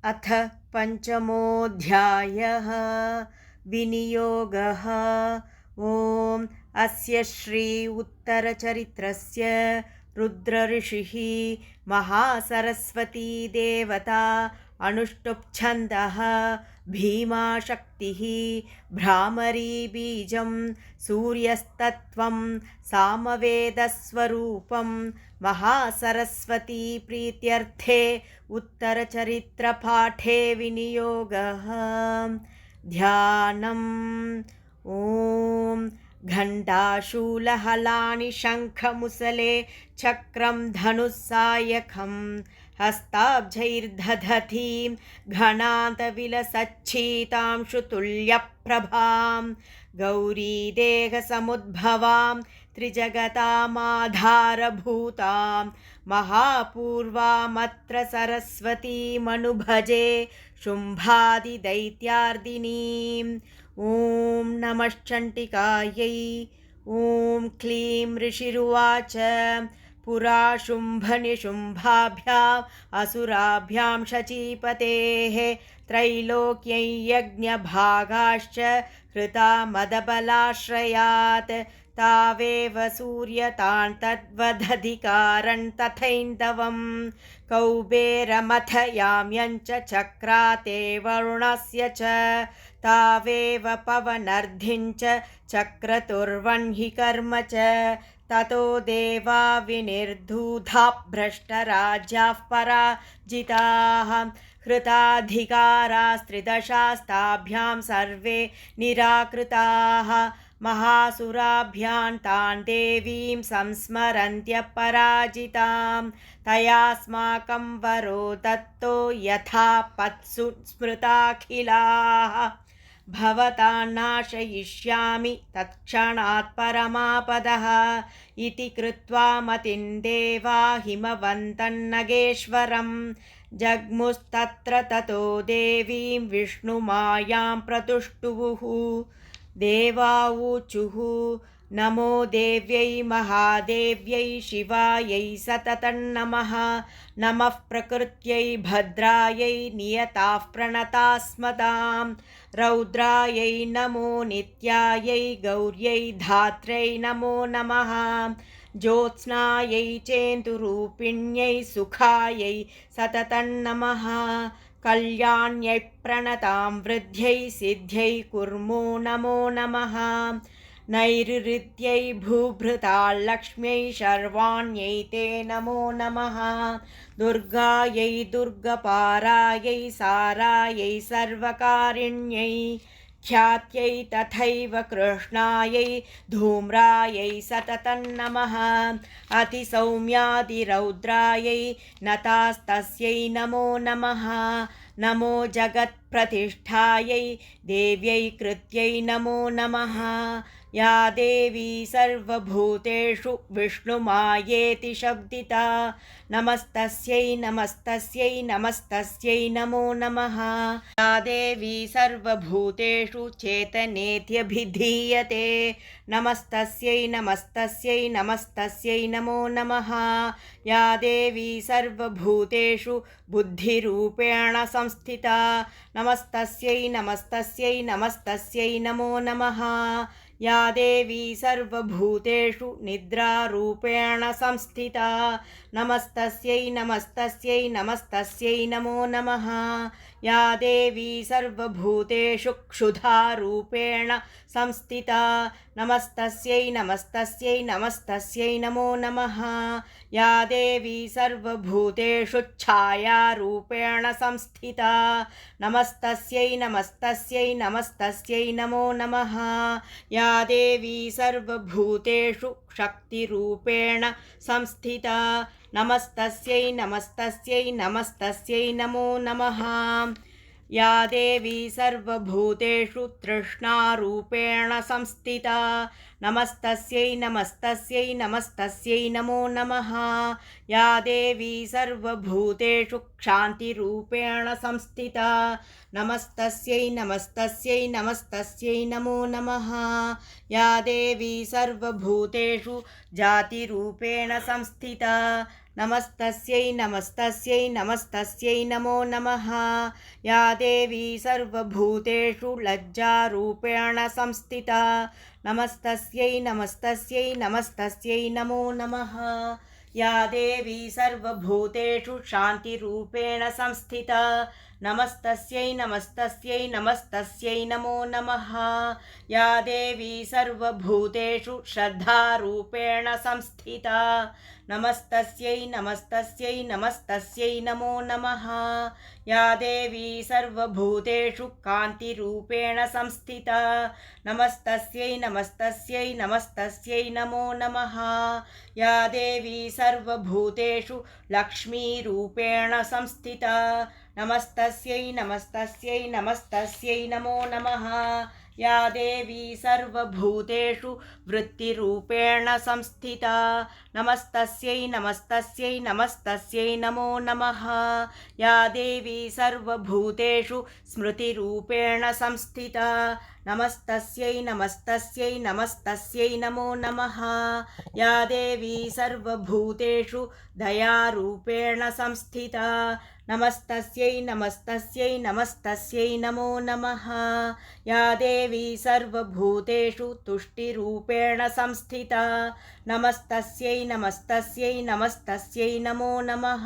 अथ पञ्चमोऽध्यायः विनियोगः। ॐ अस्य श्री उत्तरचरित्रस्य रुद्रऋषिः महासरस्वती देवता अनुष्टुप्छन्दः भीमाशक्तिः भ्रामरी बीजं सूर्यस्तत्त्वं सामवेदस्वरूपं महासरस्वती प्रीत्यर्थे उत्तरचरित्रपाठे विनियोगः। ध्यानम्। ॐ घण्टाशूलहलानि शङ्खमुसले चक्रं धनुस्सायकं हस्ताब्जैर्दधतीं घनान्तविलसच्छीतांशुतुल्यप्रभां गौरीदेहसमुद्भवां त्रिजगतामाधारभूतां महापूर्वामत्र सरस्वतीमनुभजे शुम्भादिदैत्यार्दिनीम्। ॐ नमश्चण्डिकायै। ॐ क्लीं ऋषिरुवाच पुरा शुम्भनिशुम्भाभ्याम् असुराभ्यां शचीपतेः त्रैलोक्यै यज्ञभागाश्च हृता मदबलाश्रयात् तावेव सूर्यतान् तद्वदधिकारन् तथैन्दवं कौबेरमथ याम्यञ्च चक्राते वरुणस्य च तावेव पवनर्धिञ्च चक्रतुर्वह्नि कर्म च ततो देवा विनिर्धूधा भ्रष्टराज्याः पराजिताः हृताधिकारास्त्रिदशास्ताभ्यां सर्वे निराकृताः महासुराभ्यां तान् देवीं संस्मरन्त्यपराजितां तयास्माकं वरो दत्तो यथा पत्सु स्मृताखिलाः भवतां नाशयिष्यामि तत्क्षणात् परमापदः इति कृत्वा मतिं देवा हिमवन्तन्नगेश्वरं जग्मुस्तत्र ततो देवीं विष्णुमायां प्रतुष्टुवुः। देवाऊचुः नमो देव्यै महादेव्यै शिवायै सततं नमः। नमः प्रकृत्यै भद्रायै नियताः प्रणतास्मतां रौद्रायै नमो नित्यायै गौर्यै धात्र्यै नमो नमः। ज्योत्स्नायै चेन्दुरूपिण्यै सुखायै सततं नमः। कल्याण्यै प्रणतां वृद्ध्यै सिद्ध्यै कुर्मो नमो नमः। नैऋत्यै भूभृताल्लक्ष्म्यै शर्वाण्यै ते नमो नमः। दुर्गायै दुर्गपारायै सारायै सर्वकारिण्यै ख्यात्यै तथैव कृष्णायै धूम्रायै सततं नमः। अतिसौम्यादिरौद्रायै नतास्तस्यै नमो नमः। नमो जगत्प्रतिष्ठायै देव्यै कृत्यै नमो नमः। या देवी सर्वभूतेषु विष्णुमायेति शब्दिता नमस्तस्यै नमस्तस्यै नमस्तस्यै नमो नमः। या देवी सर्वभूतेषु चेतनेत्यभिधीयते नमस्तस्यै नमस्तस्यै नमस्तस्यै नमो नमः। या देवी सर्वभूतेषु बुद्धिरूपेण संस्थिता नमस्तस्यै नमस्तस्यै नमस्तस्यै नमो नमः। या देवी सर्वभूतेषु निद्रारूपेण संस्थिता नमस्तस्यै नमस्तस्यै नमस्तस्यै नमो नमः। या देवी सर्वभूतेषु क्षुधारूपेण संस्थिता नमस्तस्यै नमस्तस्यै नमस्तस्यै नमो नमः। या देवी सर्वभूतेषु छायारूपेण संस्थिता नमस्तस्यै नमस्तस्यै नमस्तस्यै नमो नमः। या देवी सर्वभूतेषु शक्तिरूपेण संस्थिता नमस्तस्यै नमस्तस्यै नमस्तस्यै नमो नमः। या देवी सर्वभूतेषु तृष्णारूपेण संस्थिता नमस्तस्यै नमस्तस्यै नमस्तस्यै नमो नमः। या देवी सर्वभूतेषु क्षान्तिरूपेण संस्थिता नमस्तस्यै नमस्तस्यै नमस्तस्यै नमो नमः। या देवी सर्वभूतेषु जातिरूपेण संस्थिता नमस्तस्यै नमस्तस्यै नमस्तस्यै नमो नमः। या देवी सर्वभूतेषु लज्जारूपेण संस्थिता नमस्तस्यै नमस्तस्यै नमस्तस्यै नमो नमः। या देवी सर्वभूतेषु शान्तिरूपेण संस्थिता नमस्तस्यै नमस्तस्यै नमस्तस्यै नमो नमः। या देवी सर्वभूतेषु श्रद्धारूपेण संस्थिता नमस्तस्यै नमस्तस्यै नमस्तस्यै नमो नमः। या देवी सर्वभूतेषु कान्तिरूपेण संस्थिता नमस्तस्यै नमस्तस्यै नमस्तस्यै नमो नमः। या देवी सर्वभूतेषु लक्ष्मीरूपेण संस्थिता नमस्तस्यै नमस्तस्यै नमस्तस्यै नमो नमः। या देवी सर्वभूतेषु वृत्तिरूपेण संस्थिता नमस्तस्यै नमस्तस्यै नमस्तस्यै नमो नमः। या देवी सर्वभूतेषु स्मृतिरूपेण संस्थिता नमस्तस्यै नमस्तस्यै नमस्तस्यै नमो नमः। या देवी सर्वभूतेषु दयारूपेण संस्थिता नमस्तस्यै नमस्तस्यै नमस्तस्यै नमो नमः। या देवी सर्वभूतेषु तुष्टिरूपेण संस्थिता नमस्तस्यै नमस्तस्यै नमस्तस्यै नमो नमः।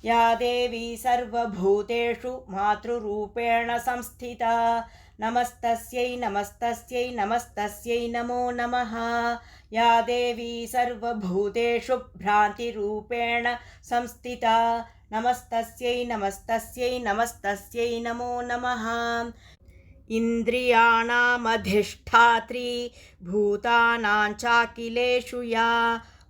या देवी सर्वभूतेषु मातृरूपेण संस्थिता नमस्तस्यै नमस्तस्यै नमस्तस्यै नमो नमः। या देवी सर्वभूतेषु भ्रान्तिरूपेण संस्थिता नमस्तस्यै नमस्तस्यै नमस्तस्यै नमो नमः। इन्द्रियाणामधिष्ठात्री भूतानां चाखिलेषु या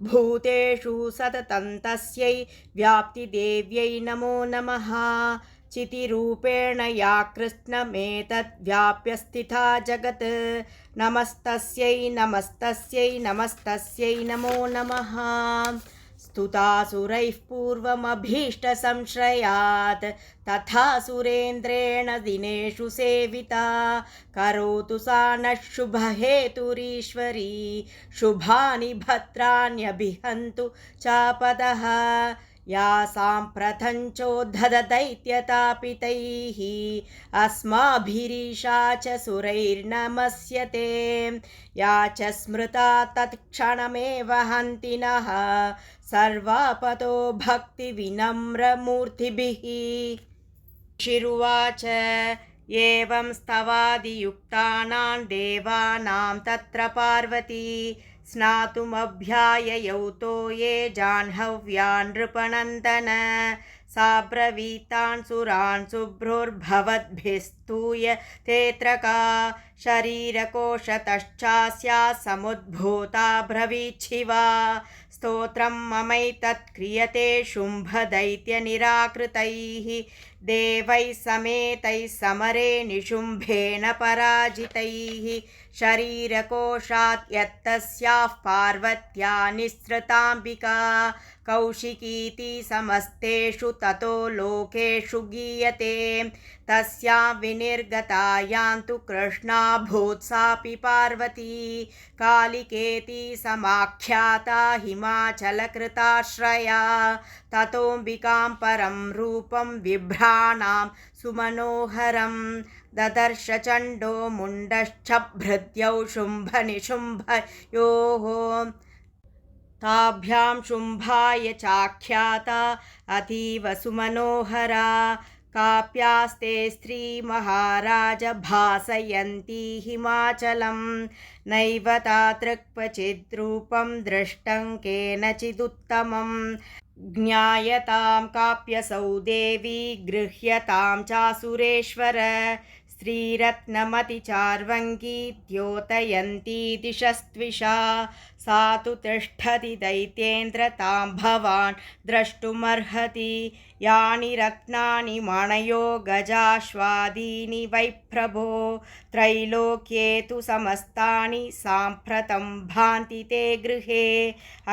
भूतेषु सततं तस्यै व्याप्तिदेव्यै नमो नमः। चितिरूपेण या कृत्स्नमेतद्व्याप्य स्थिता जगत् नमस्तस्यै नमस्तस्यै नमस्तस्यै नमो नमः। स्तुतासुरैः पूर्वमभीष्टसंश्रयात् तथा सुरेन्द्रेण दिनेषु सेविता करोतु सा नः शुभहेतुरीश्वरी शुभानि भद्राण्यभिहन्तु चापदः। या साम्प्रथञ्चोद्धदैत्यतापितैः अस्माभिरीशा च सुरैर्नमस्यते या च स्मृता तत्क्षणमेव हन्ति नः सर्वापतो भक्तिविनम्रमूर्तिभिः। ऋषिरुवाच एवं स्तवादियुक्तानां देवानां तत्र पार्वती स्नातुमभ्याययौ तो ये जाह्नव्यान् नृपनन्दन सा ब्रवीतान् सुरान् शुभ्रोर्भवद्भिस्तूय तेऽत्र का शरीरकोशतश्चास्या समुद्भूता ब्रवीच्छिवा स्तोत्रं ममैतत् क्रियते शुम्भदैत्यनिराकृतैः देवैः समेतैः समरे निशुम्भेन पराजितैः शरीरकोशात् यत्तस्याः पार्वत्या निःसृताम्बिका कौशिकीति समस्तेषु ततो लोकेषु गीयते तस्यां विनिर्गतायां तु कृष्णा भूत्सापि पार्वती कालिकेति समाख्याता हिमाचलकृताश्रया ततोऽम्बिकां परं रूपं बिभ्राणां सुमनोहरं ददर्श चण्डो मुण्डश्चभृत्यौ शुम्भनिशुम्भयोः ताभ्यां शुम्भाय चाख्याता अतीव सुमनोहरा काप्यास्ते स्त्रीमहाराज भासयन्ती हिमाचलं नैव तादृक्क्वचिद्रूपं दृष्टं केनचिदुत्तमं ज्ञायतां काप्यसौ देवी गृह्यतां चासुरेश्वर स्त्रीरत्नमतिचार्वङ्गी द्योतयन्ती दिशस्त्विषा सा तु तिष्ठति दैत्येन्द्र तां भवान् द्रष्टुमर्हति यानि रत्नानि मणयो गजाश्वादीनि वै प्रभो त्रैलोक्ये तु समस्तानि साम्प्रतं भान्ति ते गृहे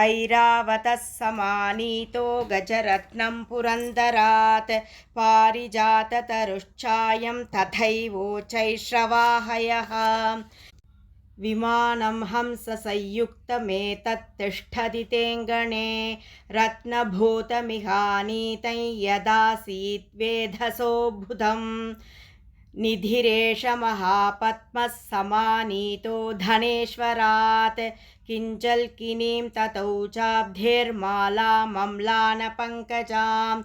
ऐरावतः समानीतो गजरत्नं पुरन्दरात् पारिजाततरुश्चायं तथैवोचैश्रवाहयः विमानं हंससंयुक्तमेतत्तिष्ठति तेऽङ्गणे रत्नभूतमिहानीतं यदासीत् वेधसो बुधम् निधिरेष महापद्मः समानीतो धनेश्वरात् किञ्जल्किनीं ततौ चाब्धिर्मालामम्लानपङ्कजां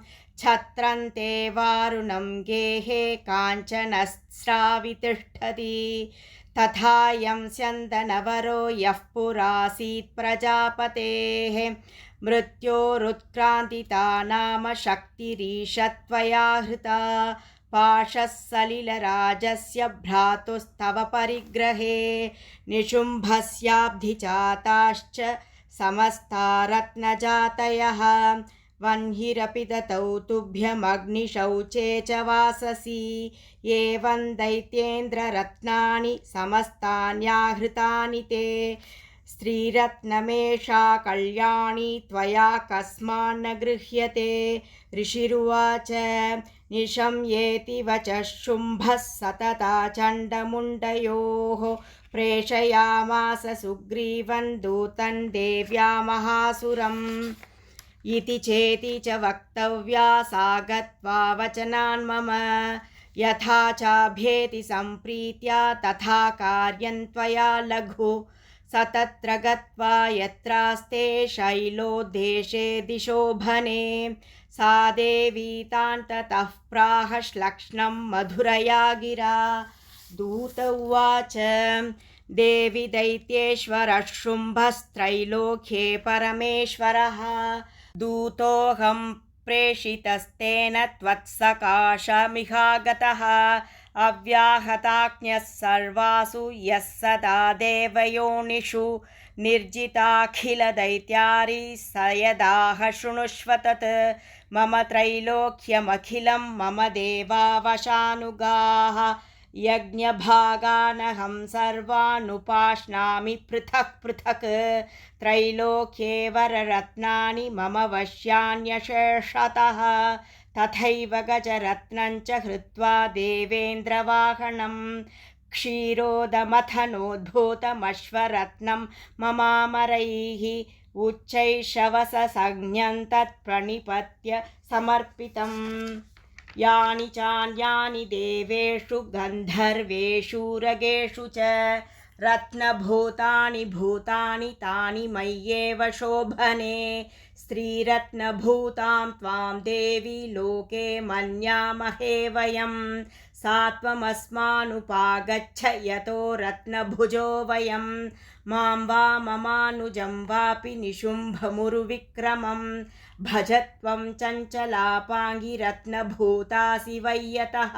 छत्रन्ते वारुणं गेहे काञ्चनस्रावितिष्ठति तथायं स्यन्दनवरो यः पुरासीत् प्रजापतेः मृत्योरुत्क्रान्तिता नाम शक्तिरीशत्वया हृता पाशः सलिलराजस्य भ्रातुस्तव परिग्रहे निशुम्भस्याब्धिजाताश्च समस्ता रत्नजातयः वह्निरपि दतौ तुभ्यमग्निशौचे च वाससि एवं दैत्येन्द्ररत्नानि समस्तान्याहृतानि ते स्त्रीरत्नमेषा कल्याणी त्वया कस्मान्न गृह्यते ऋषिरुवाच निशम्येति वचः शुम्भः सतता चण्डमुण्डयोः प्रेषयामास सुग्रीवं दूतं देव्या महासुरम् इति चेति च वक्तव्या सा गत्वा वचनान् मम यथा चाभ्येति सम्प्रीत्या तथा कार्यं त्वया लघु स तत्र गत्वा यत्रास्ते शैलोद्देशे दिशोभने सा देवी तान् ततः प्राह श्लक्ष्णं मधुरया गिरा दूत उवाच देवी दैत्येश्वरः शुम्भस्त्रैलोक्ये परमेश्वरः दूतोऽहं प्रेषितस्तेन त्वत्सकाशमिहागतः अव्याहताज्ञः सर्वासु यः सदा देवयोनिषु निर्जिताखिलदैत्यारी स यदाह शृणुष्व तत् मम त्रैलोक्यमखिलं मम देवावशानुगाः यज्ञभागानहं सर्वानुपाश्नामि पृथक् पृथक् त्रैलोक्ये वररत्नानि मम वश्यान्यशेषतः तथैव गजरत्नं च हृत्वा देवेन्द्रवाहनं क्षीरोदमथनोद्भूतमश्वरत्नं ममामरैः उच्चैषवससंज्ञं तत्प्रणिपत्य समर्पितम् यानि चान्यानि देवेषु गन्धर्वेषु रगेषु च रत्नभूतानि भूतानि तानि मय्येव शोभने स्त्रीरत्नभूतां त्वां देवी लोके मन्यामहे वयं सा त्वमस्मानुपागच्छ यतो रत्नभुजो वयं मां वा ममानुजं वापि निशुम्भमुरुविक्रमं भज त्वं चञ्चलापाङ्गिरत्नभूतासि वै यतः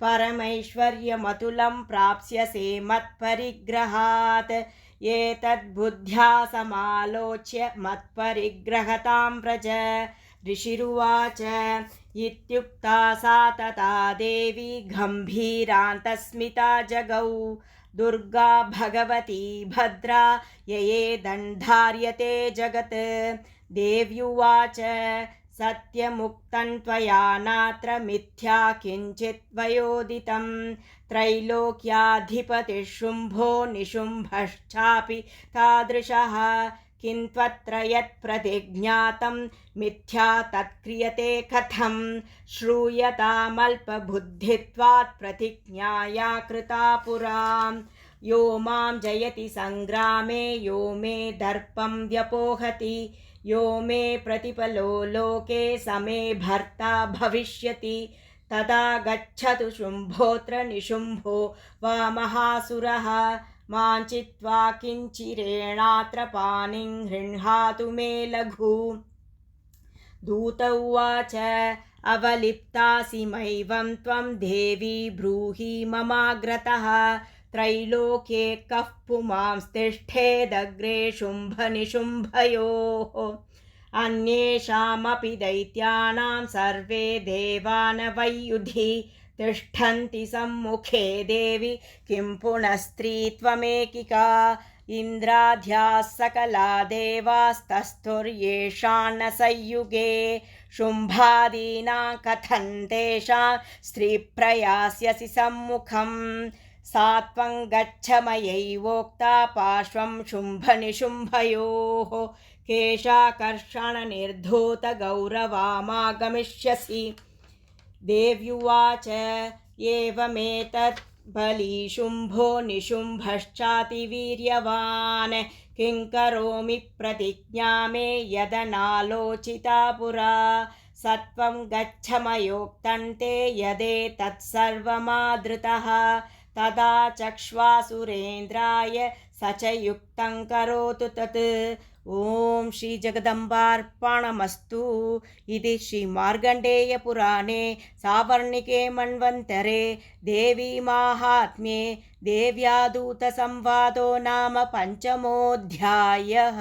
परमैश्वर्यमतुलं प्राप्स्यसे मत्परिग्रहात् एतद्बुद्ध्या समालोच्य मत्परिग्रहतां व्रज ऋषिरुवाच इत्युक्ता सा तथा देवी गम्भीरान्तस्मिता जगौ दुर्गा भगवती भद्रा ययेदन्धार्यते जगत् देव्युवाच सत्यमुक्तं त्वया नात्र मिथ्या किञ्चित् वयोदितं त्रैलोक्याधिपतिः शुम्भो निशुम्भश्चापि तादृशः किन्त्वत्र यत्प्रतिज्ञातं मिथ्या तत्क्रियते कथं श्रूयतामल्पबुद्धित्वात् प्रतिज्ञाया कृता पुरा यो मां जयति सङ्ग्रामे यो मे दर्पं व्यपोहति यो मे प्रतिफलो लोके समे भर्ता भविष्यति तदा गच्छतु शुम्भोऽत्र निशुम्भो वा महासुरः मां चित्वा किञ्चिरेणात्र पाणिं गृह्णातु मे लघु दूत उवाच अवलिप्तासि मैवं त्वं देवी ब्रूहि ममाग्रतः त्रैलोक्ये कः पुमांस्तिष्ठेदग्रे शुम्भनिशुम्भयोः अन्येषामपि दैत्यानां सर्वे देवानवैयुधि तिष्ठन्ति सम्मुखे देवि किं पुनस्त्री त्वमेकिका इन्द्राद्याः सकला देवास्तस्थुर्येषां न संयुगे शुम्भादीनां कथं तेषां स्त्रीप्रयास्यसि सम्मुखं सा त्वं गच्छ मयैवोक्ता पार्श्वं शुम्भनिशुम्भयोः केशाकर्षणनिर्धूतगौरवामागमिष्यसि देव्युवाच एवमेतत् बलिशुम्भो निशुम्भश्चातिवीर्यवान् किं करोमि प्रतिज्ञा मे यदनालोचिता पुरा सत्वं गच्छ मयोक्तन्ते यदेतत्सर्वमादृतः तदा चक्ष्वासुरेन्द्राय स च युक्तं करोतु तत्। ॐ श्रीजगदम्बार्पणमस्तु। इति श्रीमार्कण्डेयपुराणे सावर्णिके मन्वन्तरे देवीमाहात्म्ये देव्यादूतसंवादो नाम 5मोऽध्यायः।